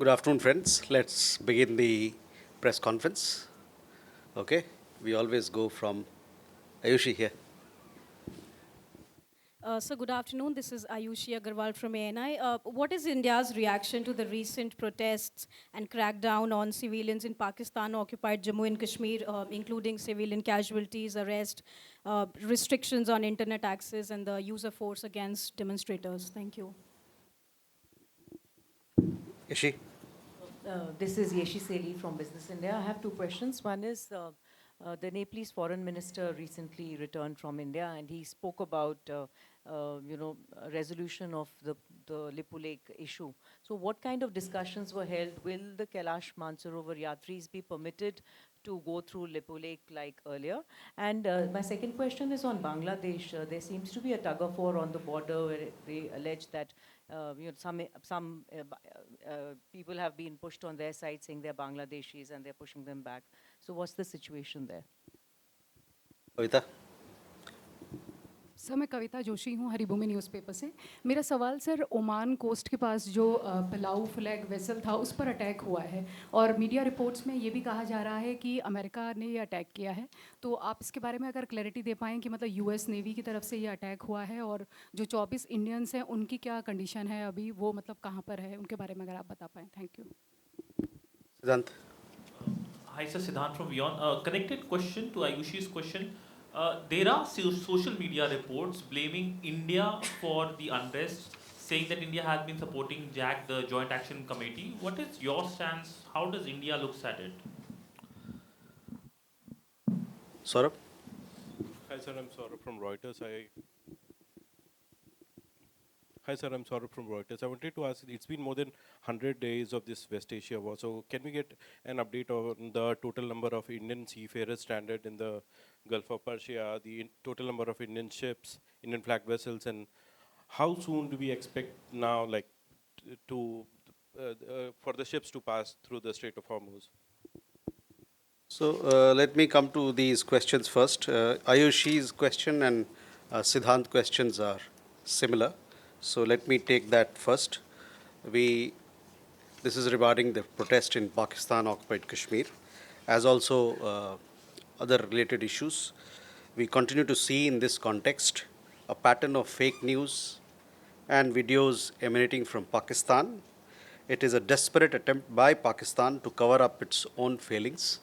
Good afternoon, friends. Let's begin the press conference. Okay, we always go from Ayushi here. So good afternoon. This is Ayushi Agarwal from ANI. What is India's reaction to the recent protests and crackdown on civilians in Pakistan-occupied Jammu and Kashmir, including civilian casualties, arrest, restrictions on internet access, and the use of force against demonstrators? Thank you. Yashi? This is Yeshi Seli from Business India. I have two questions. One is the Nepalese foreign minister recently returned from India, and he spoke about a resolution of the Lipu Lake issue. So, what kind of discussions were held? Will the Kailash Mansarovar Yatris be permitted to go through Lipu Lake like earlier? And my second question is on Bangladesh. There seems to be a tug of war on the border where they allege that people have been pushed on their side saying they're Bangladeshis and they're pushing them back. So what's the situation there? Kavita? Sir मैं कविता जोशी हूँ Haribhoomi newspaper से। मेरा सवाल sir Oman coast के पास जो Palau flag vessel था उस पर अटैक हुआ है और मीडिया रिपोर्ट्स में ये भी कहा जा रहा है कि अमेरिका ने ये अटैक किया है। तो आप इसके बारे में अगर क्लैरिटी दे पाएँ कि मतलब यूएस नेवी की तरफ से ये अटैक हुआ है और जो 24 इंडियंस हैं उनकी क्या कंडीशन है अभी, वो मतलब कहाँ पर है, उनके बारे में अगर आप बता पाएँ। Thank you. Siddhant? Hi, sir. Siddhant from Beyond. Connected question to Ayushi's question. There are social media reports blaming India for the unrest, saying that India has been supporting JAC, the Joint Action Committee. What is your stance? How does India looks at it? Saurabh? Hi, sir. I'm Saurabh from Reuters. Hi, sir. I'm Saurabh from Reuters. I wanted to ask, it's been more than 100 days of this West Asia war. So can we get an update on the total number of Indian seafarers stranded in the Gulf of Persia, the total number of Indian ships, Indian flag vessels, and how soon do we expect now, like, for the ships to pass through the Strait of Hormuz? So let me come to these questions first. Ayushi's question and Siddhant's questions are similar. So let me take that first. This is regarding the protest in Pakistan-occupied Kashmir, as also other related issues. We continue to see in this context a pattern of fake news and videos emanating from Pakistan. It is a desperate attempt by Pakistan to cover up its own failings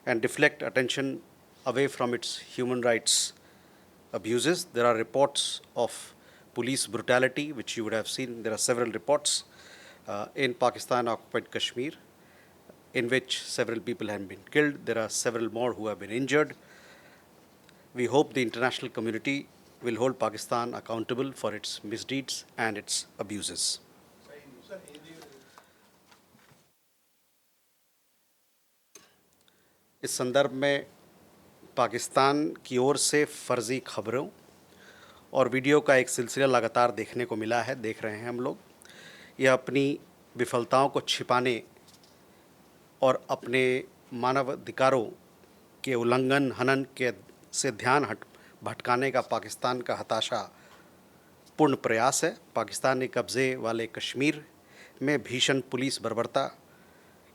and deflect attention away from its human rights abuses. There are reports of police brutality, which you would have seen. There are several reports in Pakistan-occupied Kashmir, in which several people have been killed. There are several more who have been injured. We hope the international community will hold Pakistan accountable for its misdeeds and its abuses. इस संदर्भ में पाकिस्तान की ओर से फर्जी खबरों और video का एक सिलसिला लगातार देखने को मिला है, देख रहे हैं हम लोग। यह अपनी विफलताओं को छिपाने और अपने मानवाधिकारों के उल्लंघन हनन के से ध्यान भटकाने का पाकिस्तान का हताशापूर्ण प्रयास है। पाकिस्तान ने कब्ज़े वाले कश्मीर में भीषण पुलिस बर्बरता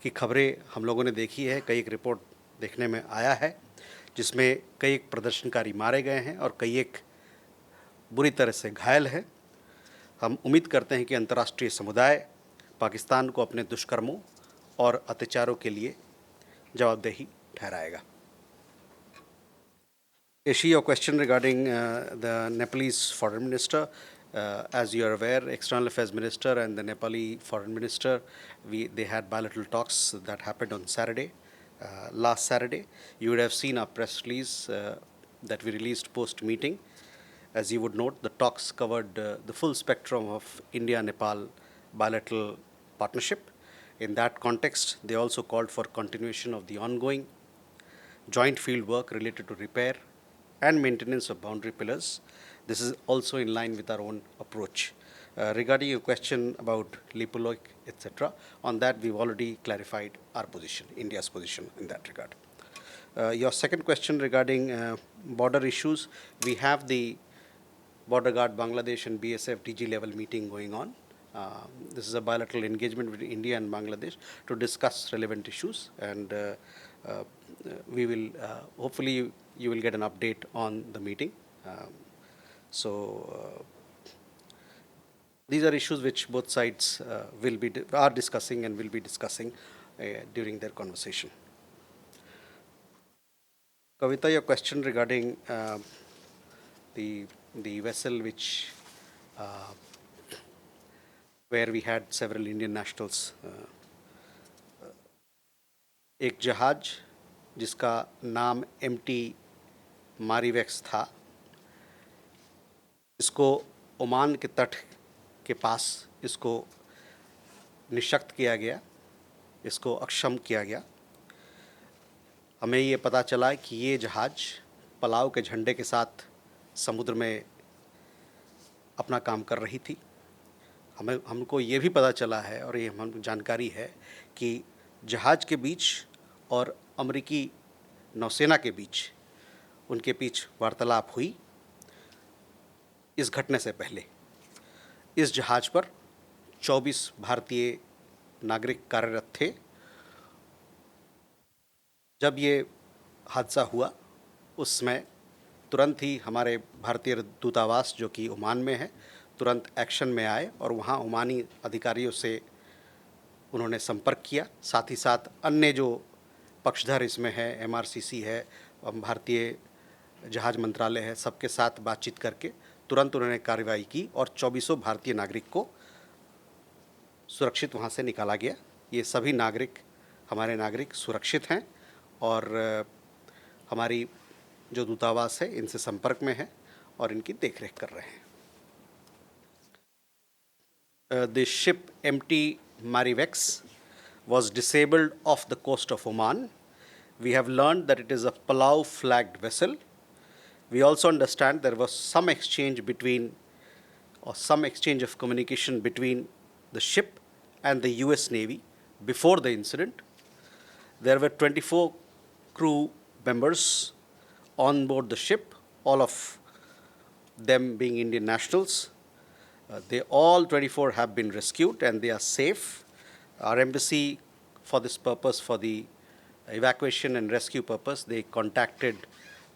की खबरें हम लोगों ने देखी है। कई एक रिपोर्ट देखने में आया है जिसमें कई एक प्रदर्शनकारी मारे गए हैं और कई एक बुरी तरह से घायल हैं। हम उम्मीद करते हैं कि अंतर्राष्ट्रीय समुदाय पाकिस्तान को अपने दुष्कर्मों और अत्याचारों के लिए जवाबदेही ठहराएगा। Ishi, your question regarding the Nepalese foreign minister. As you are aware, External Affairs Minister and the Nepali foreign minister, they had bilateral talks that happened on Saturday, last Saturday. You would have seen our press release that we released post-meeting. As you would note, the talks covered the full spectrum of India-Nepal bilateral partnership. In that context, they also called for continuation of the ongoing joint field work related to repair and maintenance of boundary pillars. This is also in line with our own approach. Regarding your question about Lipu Lake, etc., on that we've already clarified our position, India's position in that regard. Your second question regarding border issues, we have the Border Guard Bangladesh and BSF DG level meeting going on. This is a bilateral engagement between India and Bangladesh to discuss relevant issues, and we will hopefully you will get an update on the meeting. So these are issues which both sides are discussing and will be discussing during their conversation. Kavita, your question regarding the vessel which where we had several Indian nationals. एक जहाज जिसका नाम MT मारीवेक्स था, इसको Oman के तट के पास इसको निशक्त किया गया, इसको अक्षम किया गया. हमें ये पता चला कि ये जहाज पलाव के झंडे के साथ समुद्र में अपना काम कर रही थी. हमको ये भी पता चला है और ये हम जानकारी है कि जहाज के बीच और अमेरिकी नौसेना के बीच उनके बीच वार्तालाप हुई. इस घटने से पहले इस जहाज पर 24 भारतीय नागरिक कार्यरत थे. जब ये हादसा हुआ उस समय तुरंत ही हमारे भारतीय दूतावास जो कि ओमान में है तुरंत एक्शन में आए और वहाँ ओमानी अधिकारियों से उन्होंने संपर्क किया. साथ ही साथ अन्य जो पक्षधर इसमें है, MRCC है, भारतीय जहाज मंत्रालय है, सबके साथ बातचीत करके तुरंत उन्होंने कार्रवाई की और 24 भारतीय नागरिक को सुरक्षित वहाँ से निकाला गया. ये सभी नागरिक हमारे नागरिक सुरक्षित हैं और हमारी जो दूतावास है इनसे संपर्क में है और इनकी देखरेख कर रहे हैं. The ship MT Marivex was disabled off the coast of Oman. We have learned that it is a Palau flagged vessel. We also understand there was some exchange of communication between the ship and the US Navy before the incident. There were 24 crew members on board the ship, all of them being Indian nationals. They all 24 have been rescued and they are safe. Our embassy, for this purpose, for the evacuation and rescue purpose, they contacted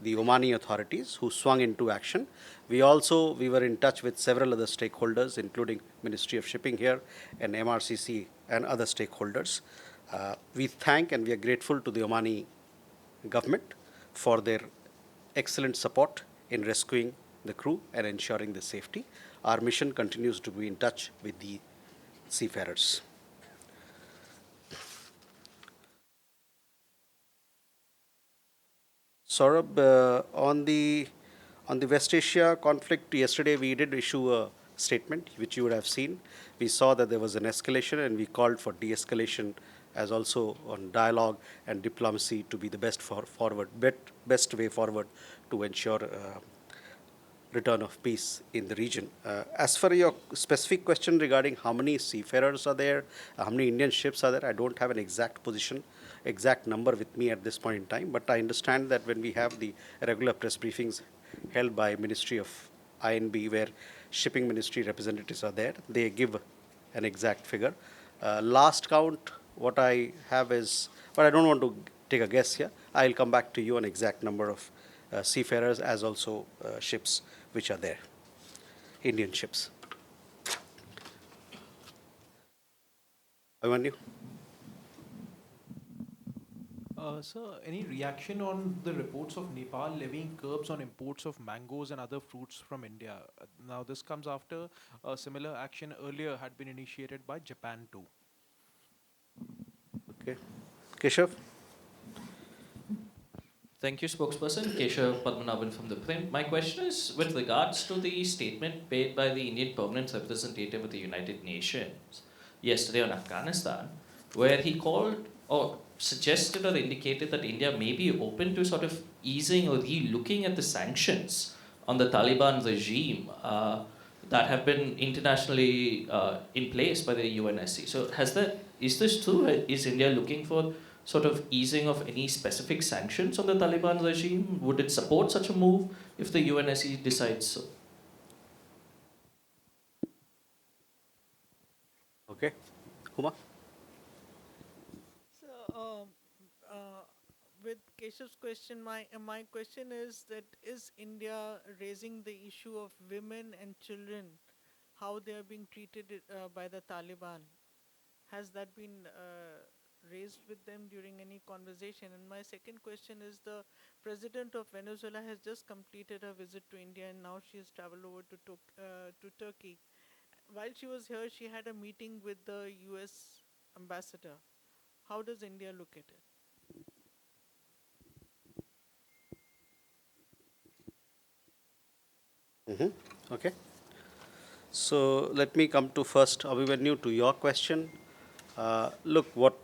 the Omani authorities who swung into action. We were in touch with several other stakeholders, including Ministry of Shipping here and MRCC and other stakeholders. We thank and we are grateful to the Omani government for their excellent support in rescuing the crew and ensuring the safety. Our mission continues to be in touch with the seafarers. Saurabh, on the West Asia conflict, yesterday we did issue a statement, which you would have seen. We saw that there was an escalation and we called for de-escalation as also on dialogue and diplomacy to be the best way forward to ensure return of peace in the region. As for your specific question regarding how many seafarers are there, how many Indian ships are there, I don't have an exact number with me at this point in time, but I understand that when we have the regular press briefings held by Ministry of INB, where shipping ministry representatives are there, they give an exact figure. Last count, what I have is, but I don't want to take a guess here. I'll come back to you on exact number of seafarers as also ships which are there, Indian ships. Avanyu? Sir, any reaction on the reports of Nepal levying curbs on imports of mangoes and other fruits from India? Now, this comes after a similar action earlier had been initiated by Japan too. Okay. Keshav? Thank you, spokesperson. Keshav Padmanabhan from the print. My question is with regards to the statement made by the Indian permanent representative of the United Nations yesterday on Afghanistan, where he called or suggested or indicated that India may be open to sort of easing or re-looking at the sanctions on the Taliban regime that have been internationally in place by the UNSC. So is this true? Is India looking for sort of easing of any specific sanctions on the Taliban regime? Would it support such a move if the UNSC decides so? Huma? So, with Keshav's question, my question is that is India raising the issue of women and children, how they are being treated by the Taliban? Has that been raised with them during any conversation? And my second question is the president of Venezuela has just completed her visit to India and now she has traveled over to Turkey. While she was here, she had a meeting with the US ambassador. How does India look at it? Okay. So let me come to first, Abhimanyu, to your question. Look, what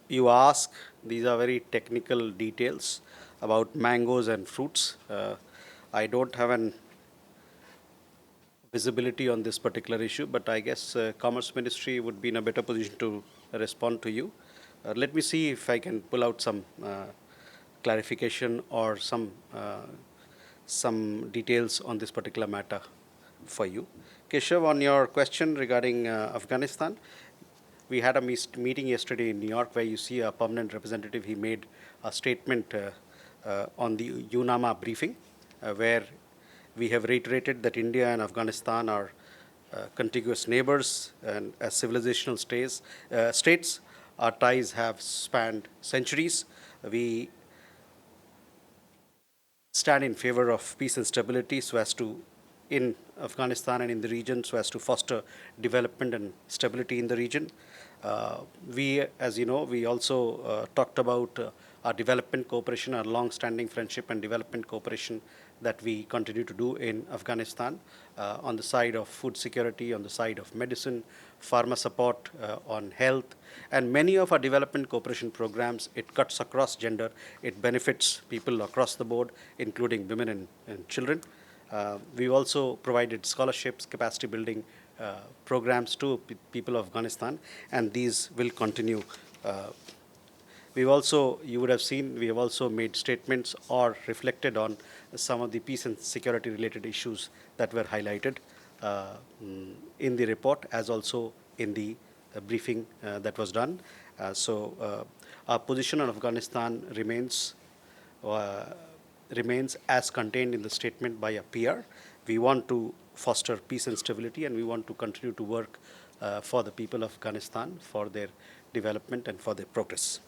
you ask, these are very technical details about mangoes and fruits. I don't have an visibility on this particular issue, but I guess Commerce Ministry would be in a better position to respond to you. Let me see if I can pull out some clarification or some details on this particular matter for you. Keshav, on your question regarding Afghanistan, we had a meeting yesterday in New York where you see a permanent representative. He made a statement on the UNAMA briefing where we have reiterated that India and Afghanistan are contiguous neighbors and as civilizational states, our ties have spanned centuries. We stand in favor of peace and stability so as to in Afghanistan and in the region so as to foster development and stability in the region. We, as you know, we also talked about our development cooperation, our long-standing friendship and development cooperation that we continue to do in Afghanistan on the side of food security, on the side of medicine, pharma support, on health, and many of our development cooperation programs, it cuts across gender, it benefits people across the board, including women and children. We've also provided scholarships, capacity building programs to people of Afghanistan, and these will continue. We've also, you would have seen, we have also made statements or reflected on some of the peace and security related issues that were highlighted in the report as also in the briefing that was done. Our position on Afghanistan uh, remains as contained in the statement by a PR. We want to foster peace and stability, and we want to continue to work for the people of Afghanistan, for their development and for their progress.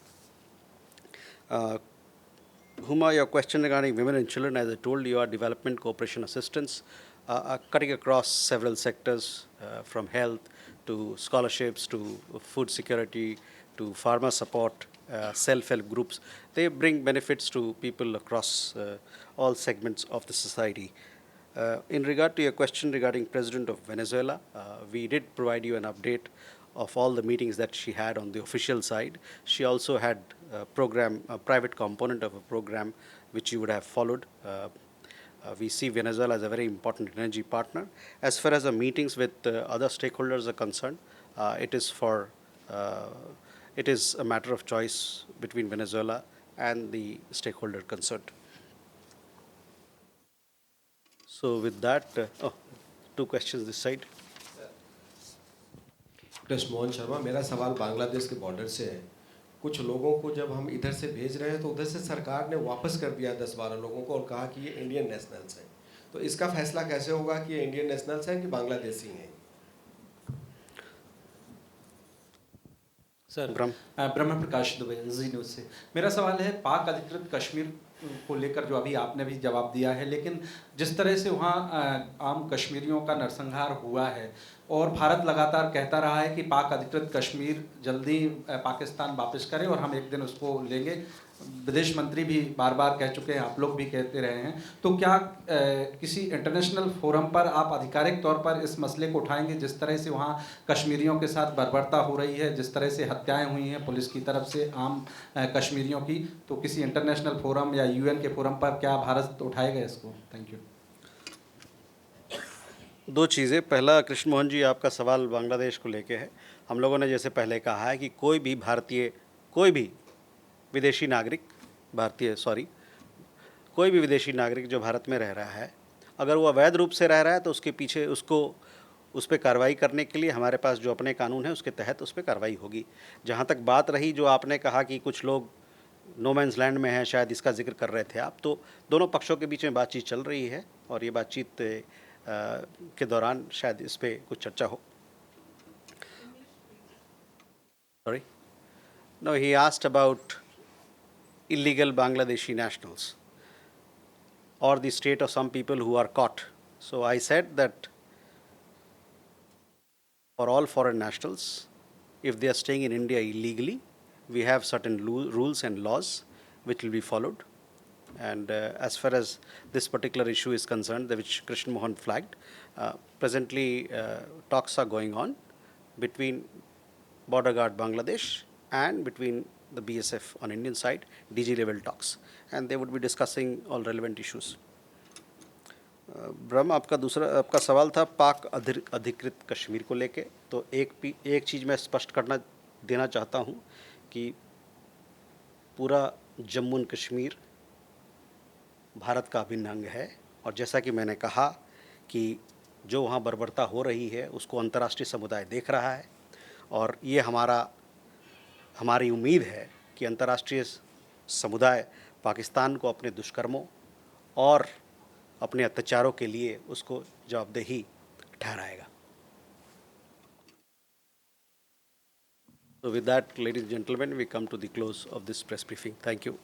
Huma, your question regarding women and children, as I told you, our development cooperation assistance are cutting across several sectors, from health to scholarships to food security to pharma support, self-help groups. They bring benefits to people across all segments of the society. In regard to your question regarding President of Venezuela, we did provide you an update of all the meetings that she had on the official side. She also had a private component of a program which you would have followed. We see Venezuela as a very important energy partner. As far as the meetings with other stakeholders are concerned, it is a matter of choice between Venezuela and the stakeholder concerned. So with that, two questions this side. Krishna Mohan Sharma, मेरा सवाल बांग्लादेश के border से है। कुछ लोगों को जब हम इधर से भेज रहे हैं तो उधर से सरकार ने वापस कर दिया 10-12 लोगों को और कहा कि ये इंडियन नेशनल्स हैं। तो इसका फैसला कैसे होगा कि ये इंडियन नेशनल्स हैं कि बांग्लादेशी हैं? सर, ब्रह्म प्रकाश दुबे, जी न्यूज़ से। मेरा सवाल है पाक अधिकृत कश्मीर को लेकर, जो अभी आपने भी जवाब दिया है, लेकिन जिस तरह से वहाँ आम कश्मीरियों का नरसंहार हुआ है और भारत लगातार कहता रहा है कि पाक अधिकृत कश्मीर जल्दी पाकिस्तान वापस करें और हम एक दिन उसको लेंगे, विदेश मंत्री भी बार बार कह चुके हैं, आप लोग भी कहते रहे हैं, तो क्या किसी इंटरनेशनल फोरम पर आप आधिकारिक तौर पर इस मसले को उठाएंगे? जिस तरह से वहाँ कश्मीरियों के साथ बर्बरता हो रही है, जिस तरह से हत्याएं हुई हैं पुलिस की तरफ से आम कश्मीरियों की, तो किसी इंटरनेशनल फोरम या UN के फोरम पर क्या भारत उठाएगा इसको? Thank you. दो चीज़ें, पहला, कृष्ण मोहन जी, आपका सवाल बांग्लादेश को लेके है। हम लोगों ने जैसे पहले कहा है कि कोई भी विदेशी नागरिक जो भारत में रह रहा है, अगर वो अवैध रूप से रह रहा है तो उसके पीछे उसको उस पर कार्रवाई करने के लिए हमारे पास जो अपने कानून है उसके तहत उस पर कार्रवाई होगी। जहाँ तक बात रही जो आपने कहा कि कुछ लोग नो मैंस लैंड में हैं, शायद इसका जिक्र कर रहे थे आप, तो दोनों पक्षों के बीच में बातचीत चल रही है और ये बातचीत के दौरान शायद इस पर कुछ चर्चा हो। Sorry, no, he asked about illegal Bangladeshi nationals or the state of some people who are caught. So I said that for all foreign nationals, if they are staying in India illegally, we have certain rules and laws which will be followed. And as far as this particular issue is concerned, which Krishna Mohan flagged, presently talks are going on between Border Guard Bangladesh and between the BSF on Indian side, DG level talks, and they would be discussing all relevant issues. ब्रह्म, आपका सवाल था पाक अधिकृत कश्मीर को लेके। तो एक चीज़ मैं स्पष्ट करना देना चाहता हूँ कि पूरा जम्मू एंड कश्मीर भारत का अभिन्न अंग है, और जैसा कि मैंने कहा कि जो वहाँ बर्बरता हो रही है उसको अंतर्राष्ट्रीय समुदाय देख रहा है, और ये हमारी उम्मीद है कि अंतर्राष्ट्रीय समुदाय पाकिस्तान को अपने दुष्कर्मों और अपने अत्याचारों के लिए उसको जवाबदेही ठहराएगा। So with that, ladies and gentlemen, we come to the close of this press briefing. Thank you.